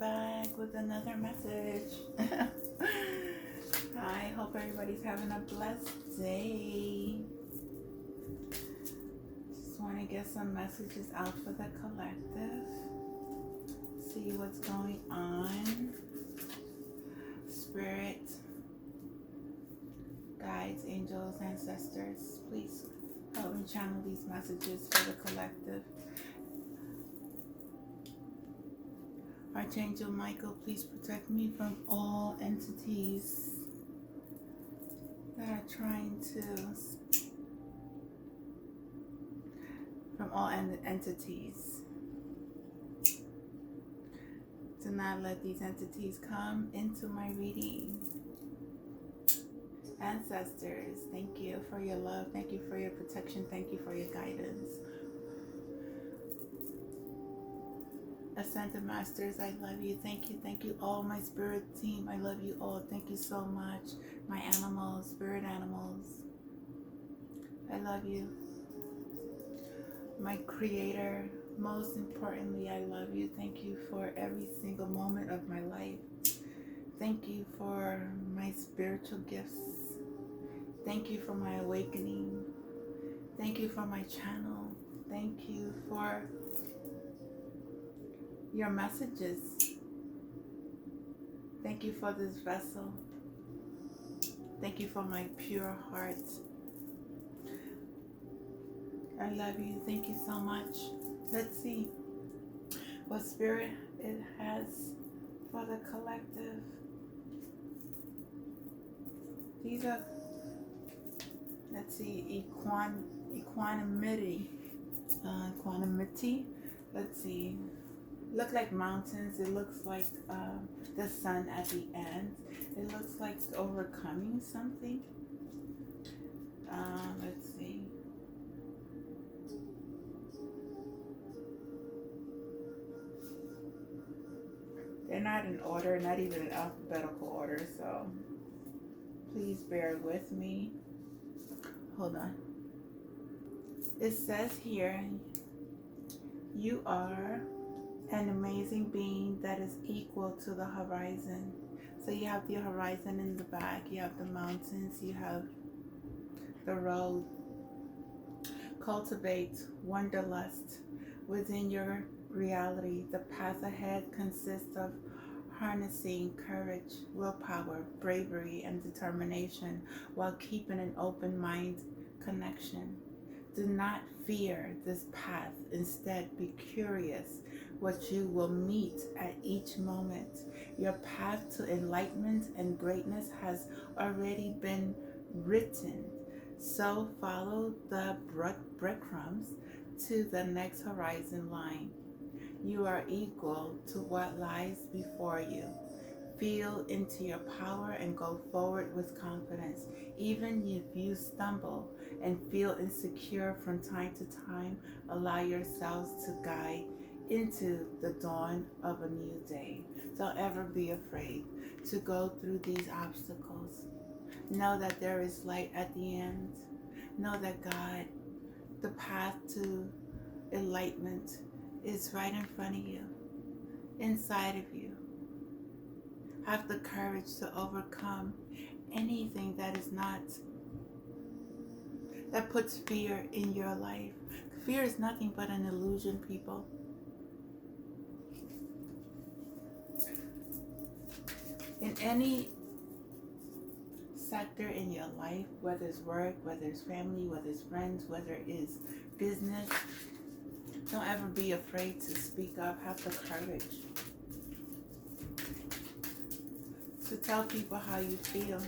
back with another message. I hope everybody's having a blessed day. Just want to get some messages out for the collective. See what's going on. Spirit, guides, angels, ancestors, please help me channel these messages for the collective. Archangel Michael, please protect me from all entities that are trying to, entities. Do not let these entities come into my reading. Ancestors, thank you for your love. Thank you for your protection. Thank you for your guidance. Ascended Masters, I love you. Thank you. Thank you all. My spirit team, I love you all. Thank you so much. My animals, spirit animals, I love you. My creator, most importantly, I love you. Thank you for every single moment of my life. Thank you for my spiritual gifts. Thank you for my awakening. Thank you for my channel. Thank you for your messages. Thank you for this vessel. Thank you for my pure heart. I love you. Thank you so much. Let's see what spirit it has for the collective. These are, let's see, equanimity. Let's see. Look like mountains. It looks like the sun at the end. It looks like overcoming something. Let's see. They're not in order, not even in alphabetical order, so please bear with me. Hold on. It says here, you are an amazing being that is equal to the horizon. So you have the horizon in the back, you have the mountains, you have the road. Cultivate wanderlust within your reality. The path ahead consists of harnessing courage, willpower, bravery, and determination while keeping an open mind connection. Do not fear this path. Instead, be curious what you will meet at each moment. Your path to enlightenment and greatness has already been written. So follow the breadcrumbs to the next horizon line. You are equal to what lies before you. Feel into your power and go forward with confidence. Even if you stumble and feel insecure from time to time, allow yourselves to guide into the dawn of a new day. Don't ever be afraid to go through these obstacles. Know that there is light at the end. Know that God, the path to enlightenment, is right in front of you, inside of you. Have the courage to overcome anything that is not, that puts fear in your life. Fear is nothing but an illusion, people. In any sector in your life, whether it's work, whether it's family, whether it's friends, whether it's business, don't ever be afraid to speak up. Have the courage to tell people how you feel,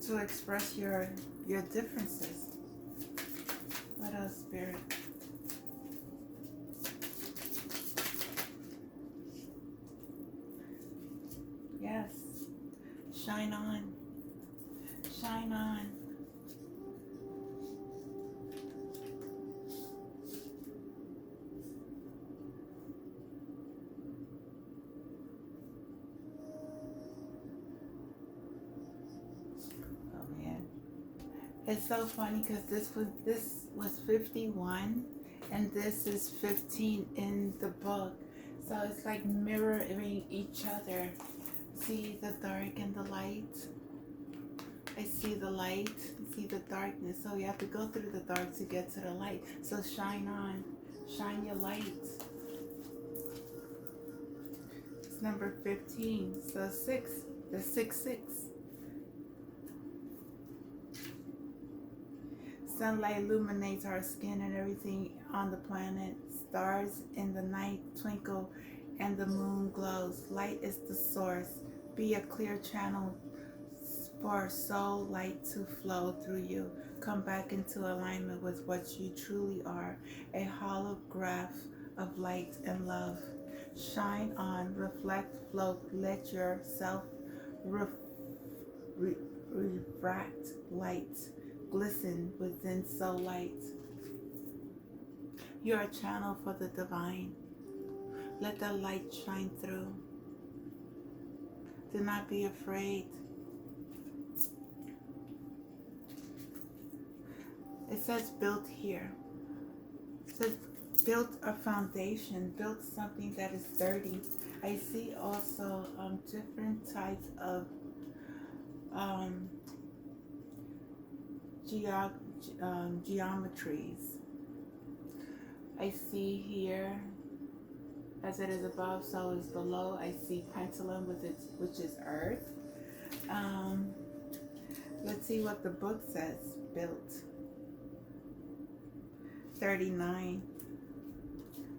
to express your differences. What else, Spirit? Yes. Shine on. Shine on. It's so funny because this was 51 and this is 15 in the book. So it's like mirroring each other. See the dark and the light. I see the light, I see the darkness. So you have to go through the dark to get to the light. So shine on, shine your light. It's number 15. So 6, the 6. Sunlight illuminates our skin and everything on the planet. Stars in the night twinkle and the moon glows. Light is the source. Be a clear channel for soul light to flow through you. Come back into alignment with what you truly are, a holograph of light and love. Shine on, reflect, float, let yourself refract light, glisten within soul light. You are a channel for the divine. Let that light shine through. Do not be afraid. It says built here. It says built a foundation, built something that is sturdy. I see also different types of geometries. I see here, as it is above, so is below. I see pendulum with its, which is earth. Let's see what the book says. Built. 39.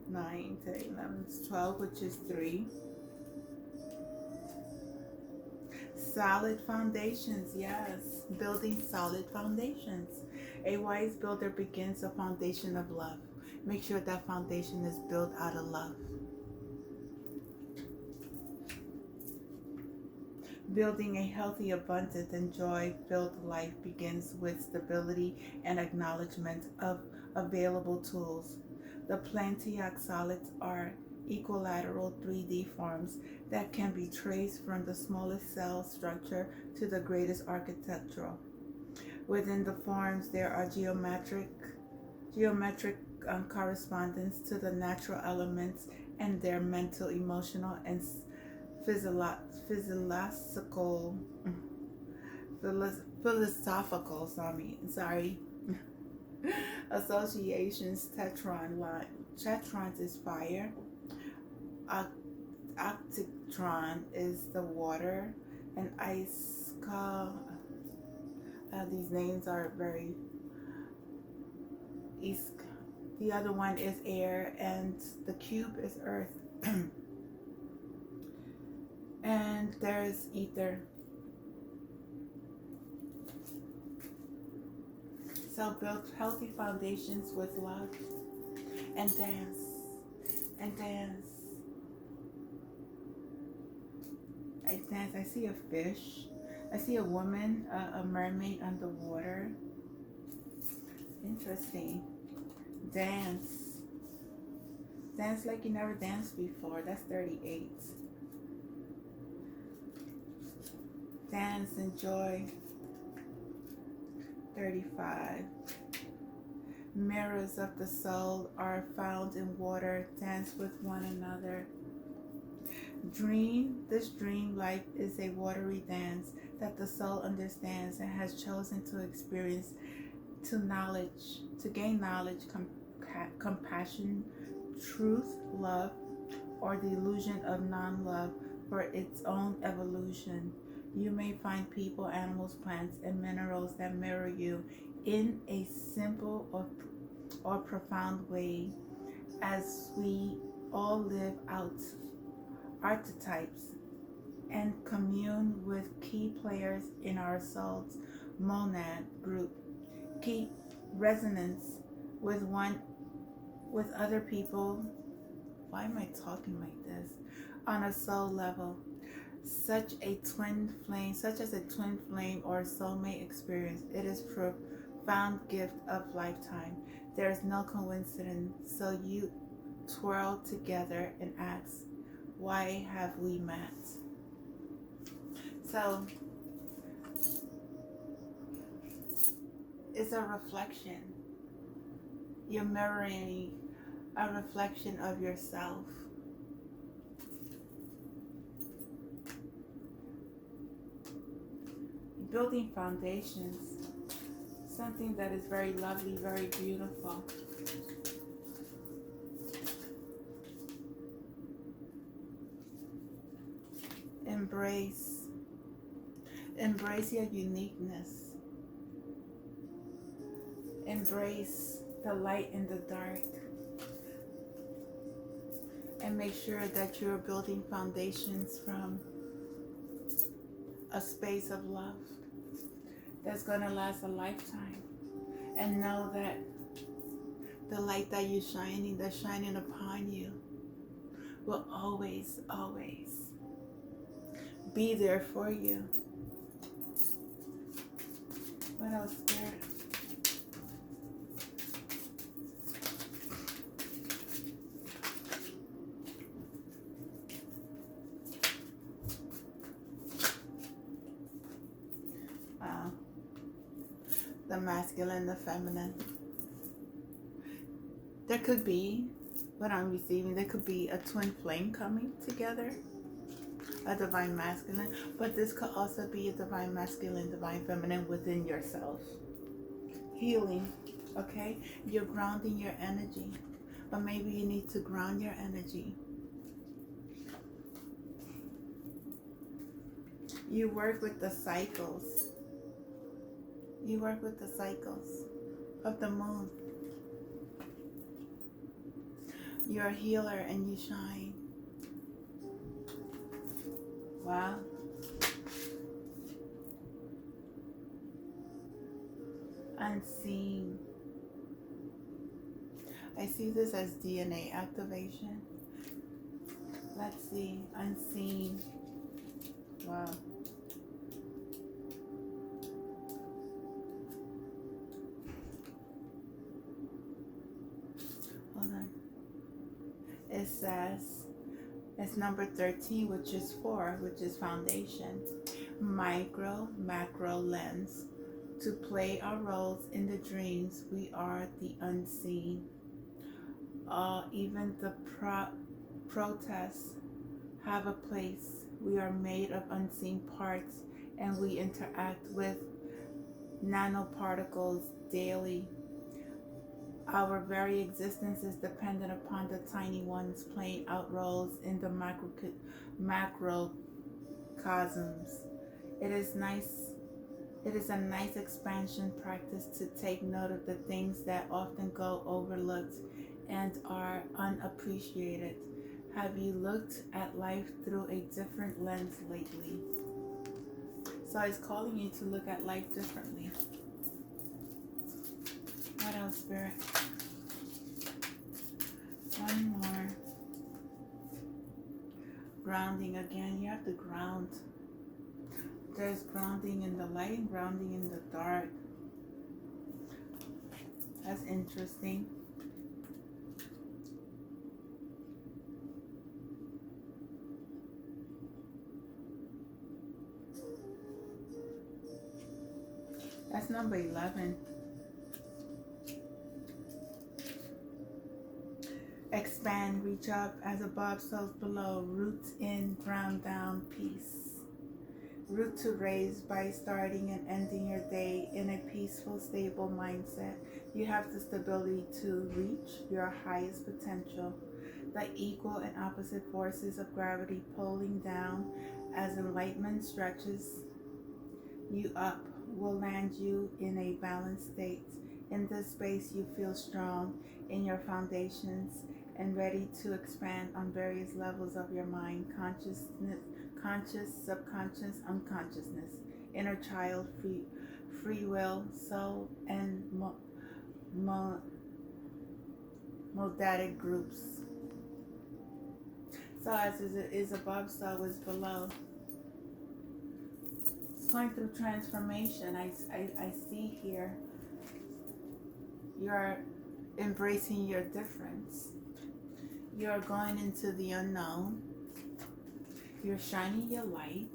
9 to 11 to 12, which is 3. Solid foundations, yes. Building solid foundations. A wise builder begins a foundation of love. Make sure that foundation is built out of love. Building a healthy, abundant, and joy-filled life begins with stability and acknowledgement of available tools. The Plantiac solids are equilateral 3D forms that can be traced from the smallest cell structure to the greatest architectural. Within the forms, there are geometric correspondence to the natural elements and their mental, emotional, and philosophical associations. Tetrons is fire. Octitron is the water, and ice. These names are very east. The other one is air, and the cube is earth. And there's ether. So build healthy foundations with love and dance. And dance. I dance. I see a fish. I see a woman, a mermaid underwater. Interesting. Dance. Dance like you never danced before. That's 38. Dance, enjoy. 35. Mirrors of the soul are found in water. Dance with one another. Dream. This dream life is a watery dance that the soul understands and has chosen to experience, to gain knowledge, compassion, truth, love, or the illusion of non-love for its own evolution. You may find people, animals, plants, and minerals that mirror you in a simple or profound way, as we all live out archetypes and commune with key players in our soul's monad group. Keep resonance with other people. Why am I talking like this? On a soul level. Such as a twin flame or soulmate experience. It is profound gift of lifetime. There is no coincidence. So you twirl together and ask, why have we met? So it's a reflection. You're mirroring a reflection of yourself. building foundations. Something that is very lovely, very beautiful. Embrace your uniqueness. Embrace the light and the dark. And make sure that you're building foundations from a space of love that's going to last a lifetime. And know that the light that you're shining, that's shining upon you, will always, always be there for you. What else, Spirit? The masculine, the feminine. There could be, what I'm receiving, there could be a twin flame coming together, a divine masculine, but this could also be a divine masculine, divine feminine within yourself. Healing, okay? You're grounding your energy, but maybe you need to ground your energy. You work with the cycles. You work with the cycles of the moon. You're a healer and you shine. Wow. Unseen. I see this as DNA activation. Let's see. Unseen. Wow. Hold on. It says, it's number 13, which is 4, which is foundation. Micro, macro lens. To play our roles in the dreams, we are the unseen. Even the protests have a place. We are made of unseen parts, and we interact with nanoparticles daily. Our very existence is dependent upon the tiny ones playing out roles in the macrocosms. It is a nice expansion practice to take note of the things that often go overlooked and are unappreciated. Have you looked at life through a different lens lately? So it's calling you to look at life differently. What else, Spirit? One more. Grounding again. You have to ground. There's grounding in the light and grounding in the dark. That's interesting. That's number 11. Expand, reach up as above, so below. Root in, ground down, peace. Root to raise by starting and ending your day in a peaceful, stable mindset. You have the stability to reach your highest potential. The equal and opposite forces of gravity pulling down as enlightenment stretches you up will land you in a balanced state. In this space, you feel strong in your foundations and ready to expand on various levels of your mind, consciousness, conscious, subconscious, unconsciousness, inner child, free will, soul, and modadic groups. So as it is above, so is below. It's going through transformation. I see here you're embracing your difference. You're going into the unknown. You're shining your light.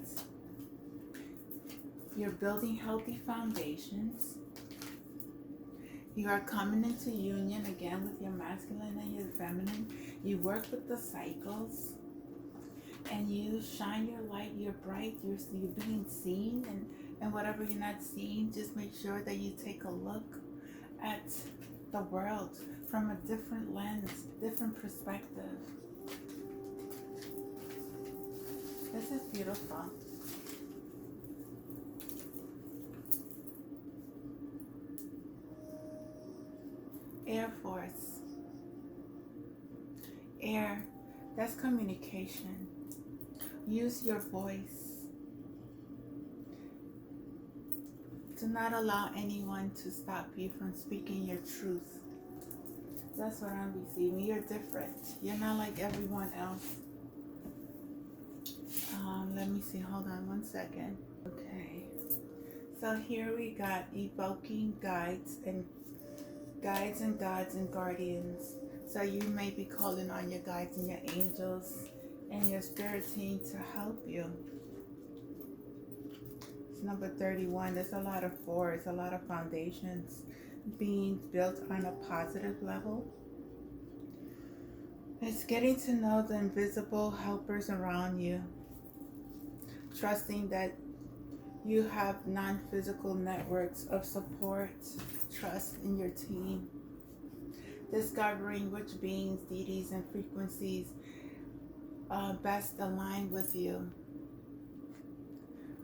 You're building healthy foundations. You are coming into union again with your masculine and your feminine. You work with the cycles. And you shine your light. You're bright. You're being seen. And And whatever you're not seeing, just make sure that you take a look at the world from a different lens, different perspective. This is beautiful. Air Force. Air, that's communication. Use your voice. Do not allow anyone to stop you from speaking your truth. That's what I'm receiving. You're different. You're not like everyone else. Let me see. Hold on one second. Okay. So here we got evoking guides and gods and guardians. So you may be calling on your guides and your angels and your spirit team to help you. It's number 31. There's a lot of fours, a lot of foundations being built on a positive level. It's getting to know the invisible helpers around you. Trusting that you have non-physical networks of support, trust in your team. Discovering which beings, deities, and frequencies best align with you.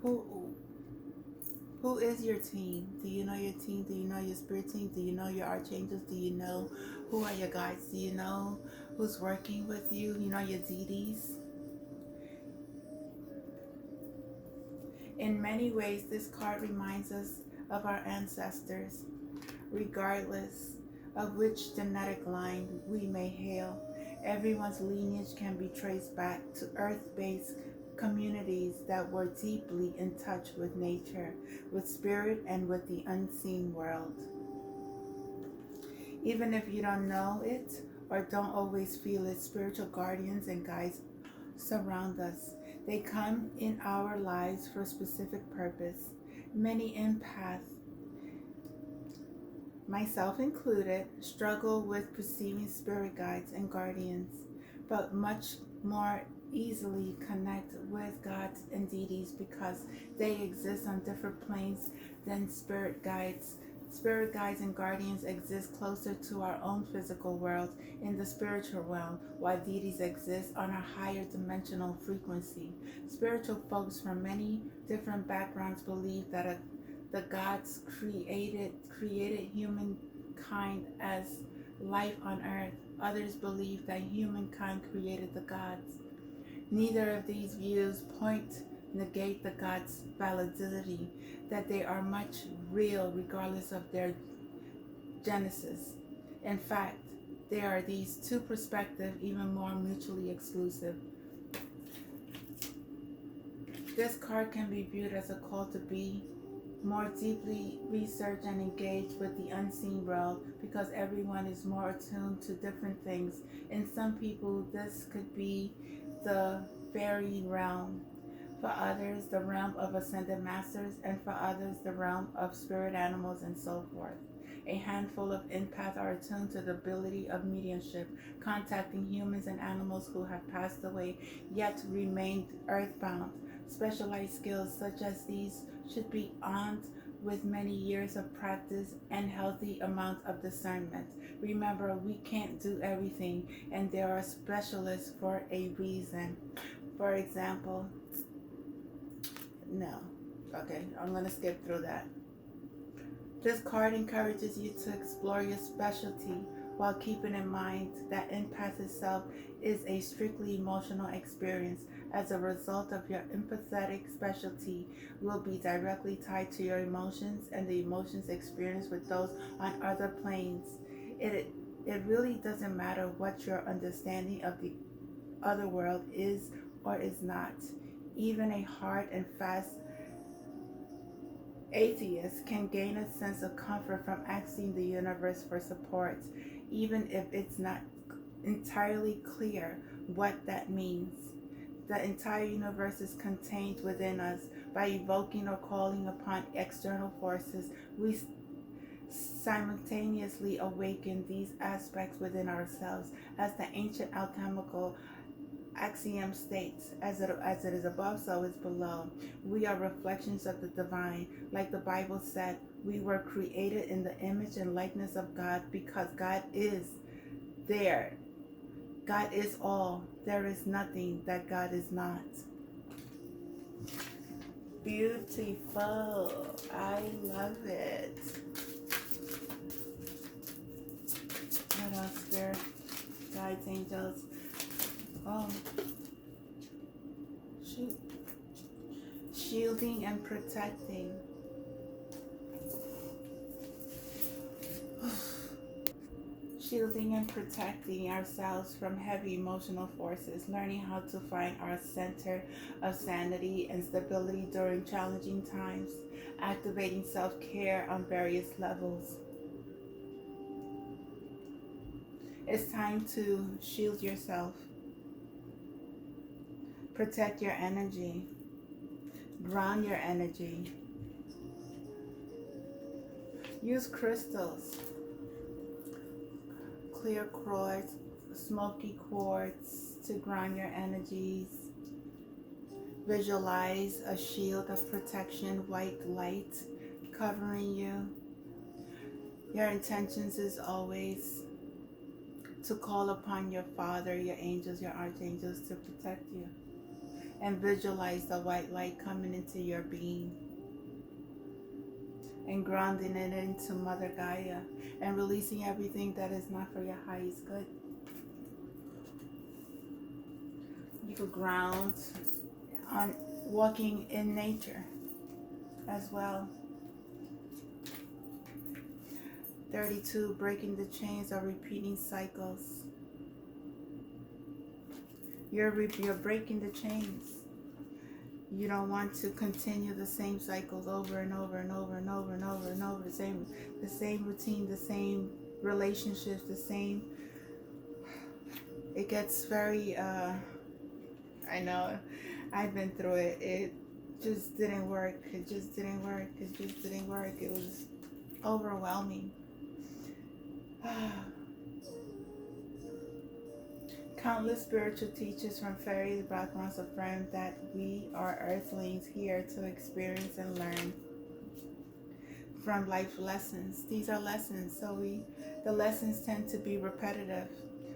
Who is your team? Do you know your team? Do you know your spirit team? Do you know your archangels? Do you know who are your guides? Do you know who's working with you? You know your deities? In many ways, this card reminds us of our ancestors, regardless of which genetic line we may hail. Everyone's lineage can be traced back to earth-based communities that were deeply in touch with nature, with spirit, and with the unseen world. Even if you don't know it or don't always feel it, spiritual guardians and guides surround us. They come in our lives for a specific purpose. Many empaths, myself included, struggle with perceiving spirit guides and guardians, but much more easily connect with gods and deities because they exist on different planes than spirit guides. Spirit guides and guardians exist closer to our own physical world in the spiritual realm, while deities exist on a higher dimensional frequency. Spiritual folks from many different backgrounds believe that the gods created humankind as life on earth. Others believe that humankind created the gods. Neither of these views negate the gods' validity, that they are much real regardless of their genesis. In fact, there are these two perspectives even more mutually exclusive. This card can be viewed as a call to be more deeply research and engage with the unseen world because everyone is more attuned to different things. In some people, this could be the fairy realm. For others, the realm of ascended masters, and for others, the realm of spirit animals and so forth. A handful of empaths are attuned to the ability of mediumship, contacting humans and animals who have passed away yet remained earthbound. Specialized skills such as these should be armed with many years of practice and healthy amounts of discernment. Remember, we can't do everything, and there are specialists for a reason. For example, no. Okay, I'm going to skip through that. This card encourages you to explore your specialty while keeping in mind that empath itself is a strictly emotional experience. As a result of your empathetic specialty will be directly tied to your emotions and the emotions experienced with those on other planes. It really doesn't matter what your understanding of the other world is or is not. Even a hard and fast atheist can gain a sense of comfort from asking the universe for support, even if it's not entirely clear what that means. The entire universe is contained within us. By evoking or calling upon external forces, we simultaneously awaken these aspects within ourselves. As the ancient alchemical Axiom states, as it is above, so is below. We are reflections of the divine. Like the Bible said, we were created in the image and likeness of God because God is there. God is all. There is nothing that God is not. Beautiful. I love it. What else, Spirit? Guides, angels. Oh. Shoot. Shielding and protecting. Shielding and protecting ourselves from heavy emotional forces, learning how to find our center of sanity and stability during challenging times, activating self-care on various levels. It's time to shield yourself, protect your energy, ground your energy. Use crystals, clear quartz, smoky quartz to ground your energies. Visualize a shield of protection, white light covering you. Your intentions is always to call upon your Father, your angels, your archangels to protect you. And visualize the white light coming into your being and grounding it into Mother Gaia and releasing everything that is not for your highest good. You could ground on walking in nature as well. 32, breaking the chains of repeating cycles. You're breaking the chains. You don't want to continue the same cycles over and over and over and over and over and over. The same routine, the same relationships, the same. It gets very, I know, I've been through it. It just didn't work. It just didn't work. It just didn't work. It was overwhelming. Countless spiritual teachers from various backgrounds affirm that we are earthlings here to experience and learn from life lessons. These are lessons, so the lessons tend to be repetitive.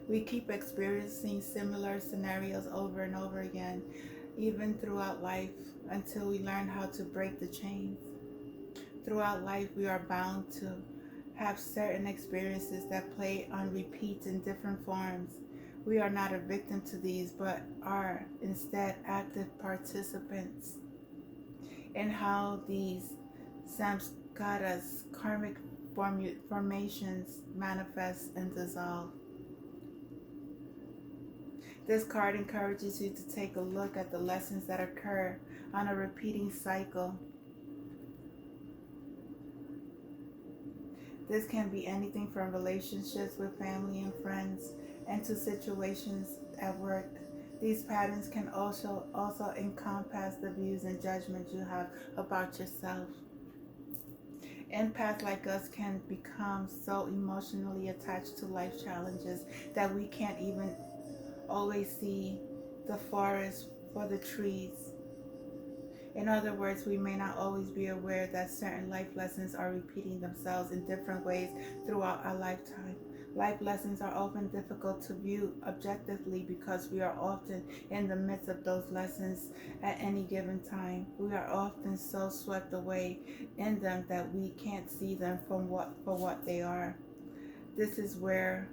We keep experiencing similar scenarios over and over again, even throughout life, until we learn how to break the chains. Throughout life, we are bound to have certain experiences that play on repeat in different forms. We are not a victim to these, but are instead active participants in how these samskaras, karmic formations, manifest and dissolve. This card encourages you to take a look at the lessons that occur on a repeating cycle. This can be anything from relationships with family and friends and to situations at work. These patterns can also encompass the views and judgments you have about yourself. Empaths like us can become so emotionally attached to life challenges that we can't even always see the forest for the trees. In other words, we may not always be aware that certain life lessons are repeating themselves in different ways throughout our lifetime. Life lessons are often difficult to view objectively because we are often in the midst of those lessons at any given time. We are often so swept away in them that we can't see them for what they are. This is where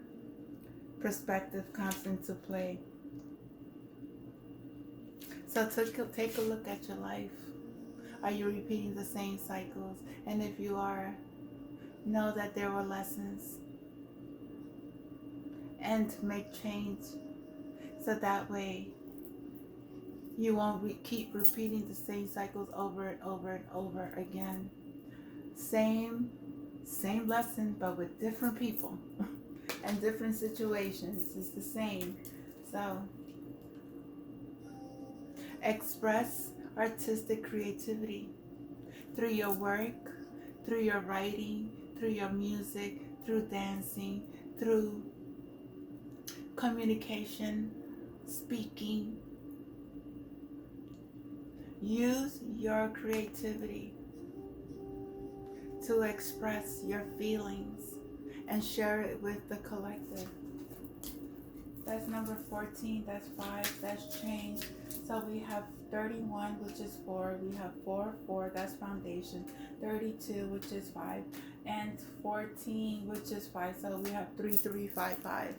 perspective comes into play. So take a look at your life. Are you repeating the same cycles? And if you are, know that there were lessons. And make change. So that way you won't keep repeating the same cycles over and over and over again. Same lesson, but with different people and different situations. It's the same. So express artistic creativity through your work, through your writing, through your music, through dancing, through communication, speaking. Use your creativity to express your feelings and share it with the collective. That's number 14, that's 5, that's change. So we have 31, which is 4. We have 4, 4, that's foundation. 32, which is 5. And 14, which is 5. So we have 3, 3, 5, 5.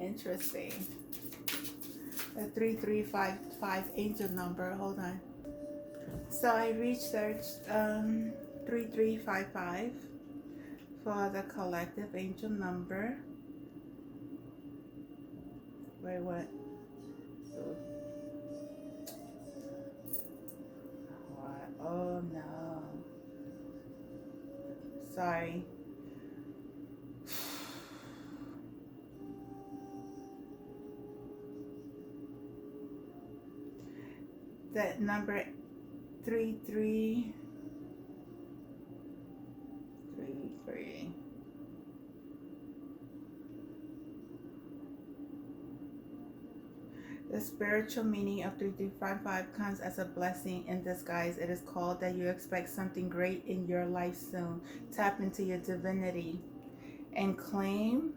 Interesting. The 3, 3, 5, 5 angel number. Hold on. So I researched 3355 for the collective angel number. Wait, what? What? Oh no. Sorry. That number 3333. The spiritual meaning of 3355 comes as a blessing in disguise. It is called that you expect something great in your life soon. Tap into your divinity and claim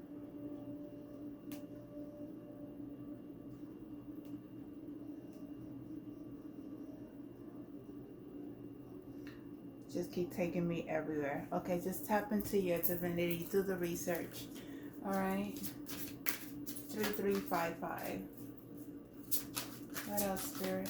just keep taking me everywhere. Okay, just tap into your divinity. Do the research. All right. 3355. What else, Spirit?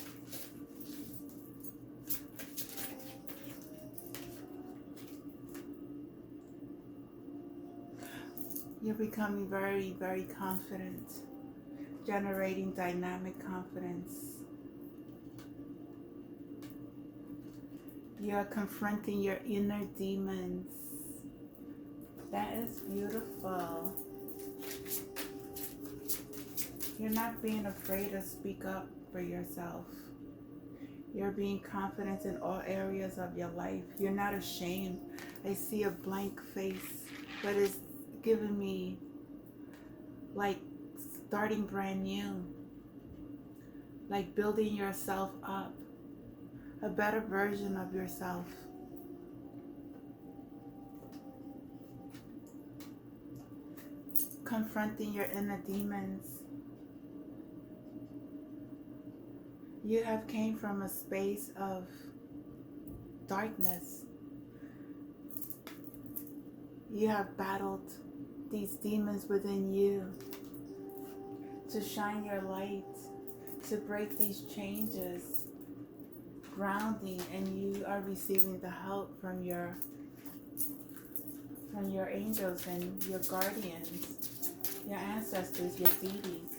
You're becoming very, very confident. Generating dynamic confidence. You're confronting your inner demons. That is beautiful. You're not being afraid to speak up for yourself. You're being confident in all areas of your life. You're not ashamed. I see a blank face, but it's giving me like starting brand new, like building yourself up, a better version of yourself. Confronting your inner demons. You have came from a space of darkness. You have battled these demons within you to shine your light, to break these changes, grounding, and you are receiving the help from your angels and your guardians, your ancestors, your deities.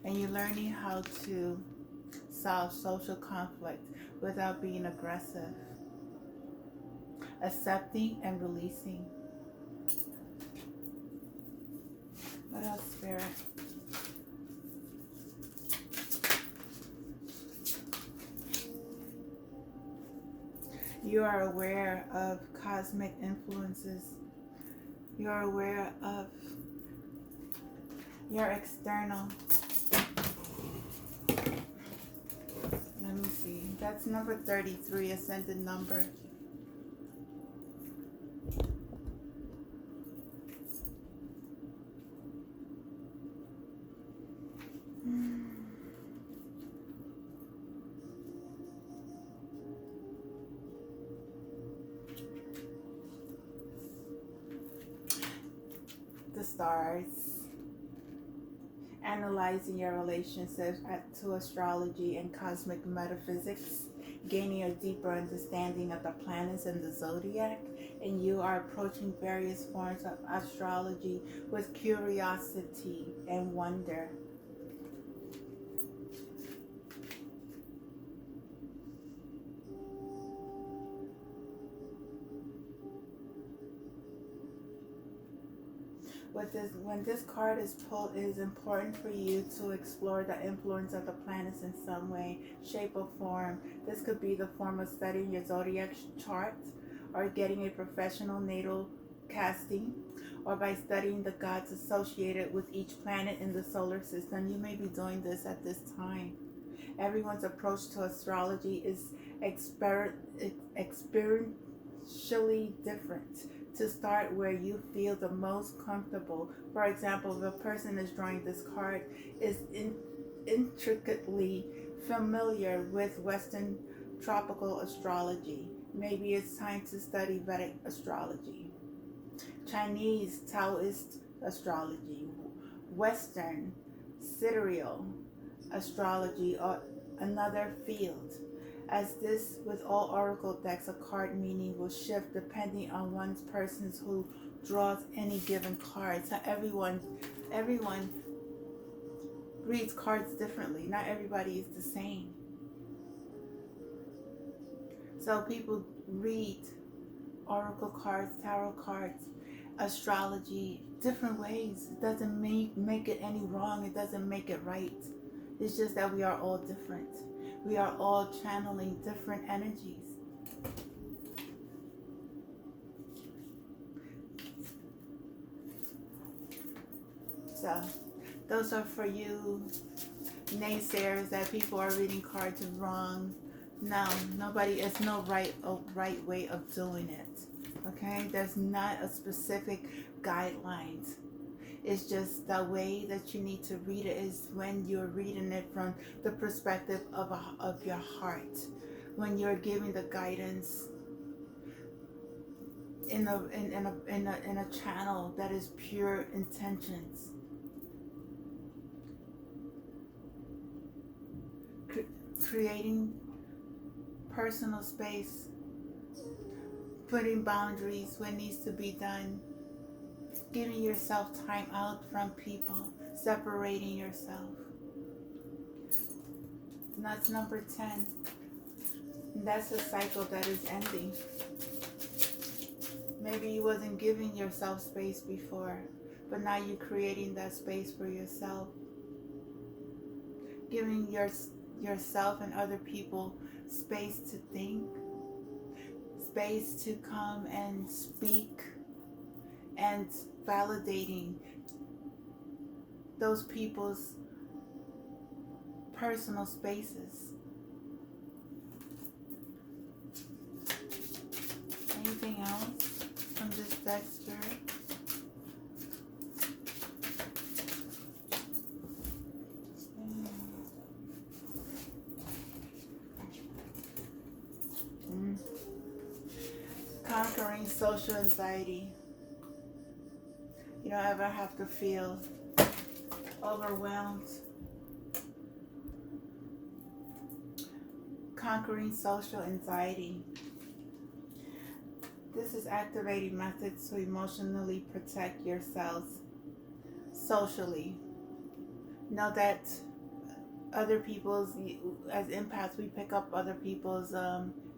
And you're learning how to solve social conflict without being aggressive. Accepting and releasing. What else, Spirit? You are aware of cosmic influences. You are aware of your external. Let me see. That's number 33, ascended number. The stars. Analyzing your relationships to astrology and cosmic metaphysics, gaining a deeper understanding of the planets and the zodiac, and you are approaching various forms of astrology with curiosity and wonder. When this card is pulled, it is important for you to explore the influence of the planets in some way, shape, or form. This could be the form of studying your zodiac chart, or getting a professional natal casting, or by studying the gods associated with each planet in the solar system. You may be doing this at this time. Everyone's approach to astrology is experientially different. To start where you feel the most comfortable. For example, the person is drawing this card is intricately familiar with Western tropical astrology. Maybe it's time to study Vedic astrology, Chinese Taoist astrology, Western sidereal astrology, or another field. As this with all oracle decks, a card meaning will shift depending on one person who draws any given card. So everyone reads cards differently. Not everybody is the same. So people read oracle cards, tarot cards, astrology different ways. It doesn't make it any wrong. It doesn't make it right. It's just that we are all different. We are all channeling different energies. So those are for you naysayers that people are reading cards wrong. No, nobody, it's no right way of doing it. Okay? There's not a specific guidelines. It's just the way that you need to read it is when you're reading it from the perspective of your heart. When you're giving the guidance in a channel that is pure intentions. Creating personal space, putting boundaries when needs to be done, giving yourself time out from people, separating yourself. And that's number 10. And that's a cycle that is ending. Maybe you wasn't giving yourself space before, but now you're creating that space for yourself. Giving yourself and other people space to think, space to come and speak, and validating those people's personal spaces. Anything else from this deck, Spirit? Conquering social anxiety. You don't ever have to feel overwhelmed. Conquering social anxiety. This is activating methods to emotionally protect yourselves socially. Know that other people's, as empaths, we pick up other people's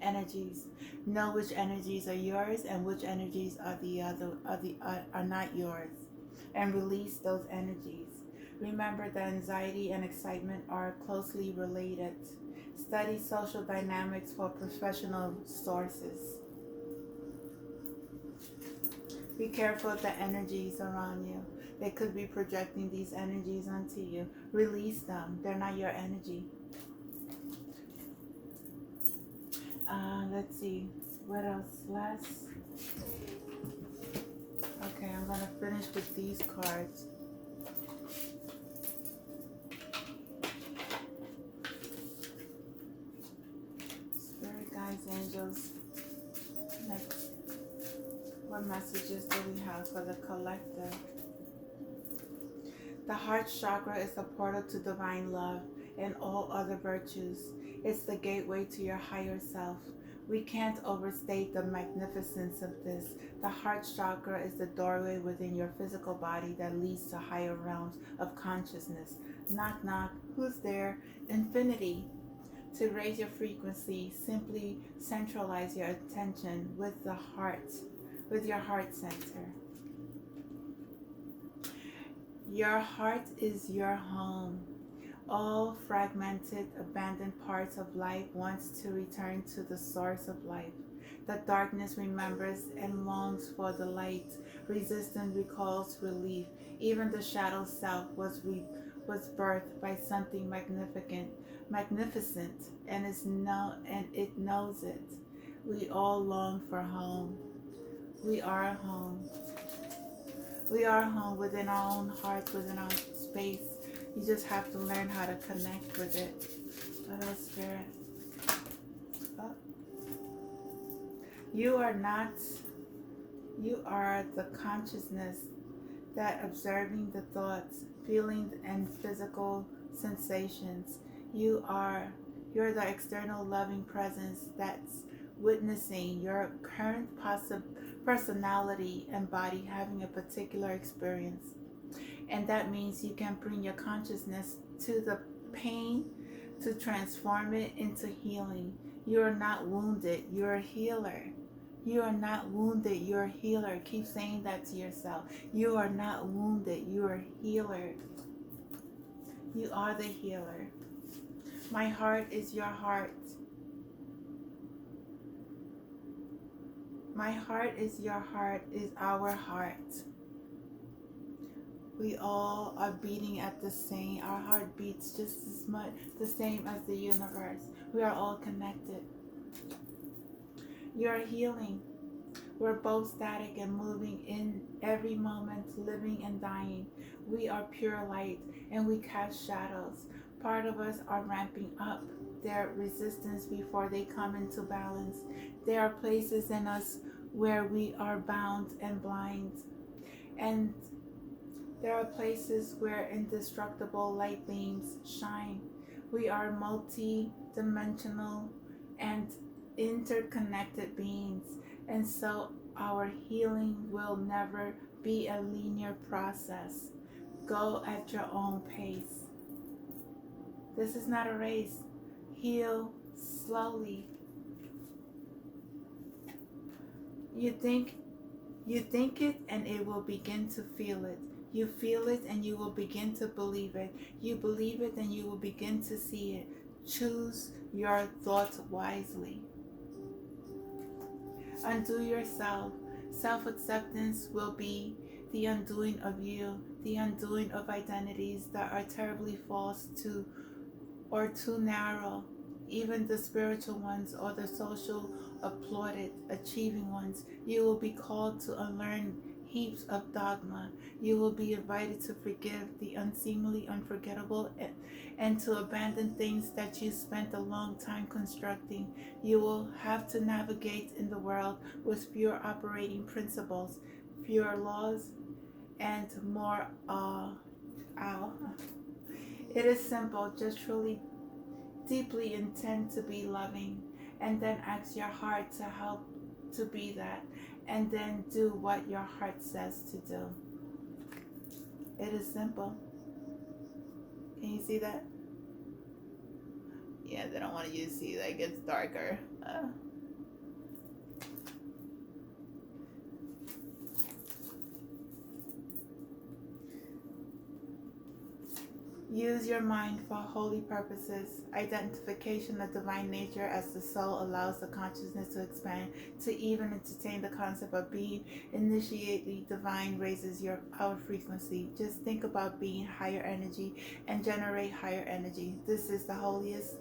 energies. Know which energies are yours and which energies are not yours, and release those energies. Remember that anxiety and excitement are closely related. Study social dynamics for professional sources. Be careful of the energies around you. They could be projecting these energies onto you. Release them. They're not your energy. Let's see. What else? Last. Okay, I'm going to finish with these cards. Spirit guides, angels. Next. What messages do we have for the collective? The heart chakra is the portal to divine love and all other virtues. It's the gateway to your higher self. We can't overstate the magnificence of this. The heart chakra is the doorway within your physical body that leads to higher realms of consciousness. Knock, knock. Who's there? Infinity. To raise your frequency, simply centralize your attention with the heart, with your heart center. Your heart is your home. All fragmented, abandoned parts of life wants to return to the source of life. The darkness remembers and longs for the light. Resistance recalls relief. Even the shadow self was birthed by something magnificent, and it knows it. We all long for home. We are home. We are home within our own hearts, within our space. You just have to learn how to connect with it. Let us, Spirit. Oh. You are not, you are the consciousness that observing the thoughts, feelings, and physical sensations. You're the external loving presence that's witnessing your current personality and body having a particular experience. And that means you can bring your consciousness to the pain to transform it into healing. You are not wounded, you're a healer. You are not wounded, you're a healer. Keep saying that to yourself. You are not wounded, you are a healer. You are the healer. My heart is your heart. My heart is your heart, is our heart. We all are beating at the same, our heart beats just as much, the same as the universe. We are all connected. You are healing. We're both static and moving in every moment, living and dying. We are pure light and we cast shadows. Part of us are ramping up their resistance before they come into balance. There are places in us where we are bound and blind. And there are places where indestructible light beams shine. We are multi-dimensional and interconnected beings, and so our healing will never be a linear process. Go at your own pace. This is not a race. Heal slowly. You think it and it will begin to feel it. You feel it and you will begin to believe it. You believe it and you will begin to see it. Choose your thoughts wisely. Undo yourself. Self-acceptance will be the undoing of you, the undoing of identities that are terribly false or too narrow, even the spiritual ones or the social applauded achieving ones. You will be called to unlearn heaps of dogma. You will be invited to forgive the unseemly unforgettable and to abandon things that you spent a long time constructing. You will have to navigate in the world with fewer operating principles, fewer laws, and more awe. It is simple. Just truly, deeply intend to be loving, and then ask your heart to help to be that, and then do what your heart says to do. It is simple. Can you see that? Yeah, they don't want you to see that. It gets darker. Use your mind for holy purposes. Identification of divine nature as the soul allows the consciousness to expand to even entertain the concept of being. Initiate the divine raises our frequency. Just think about being higher energy and generate higher energy. This is the holiest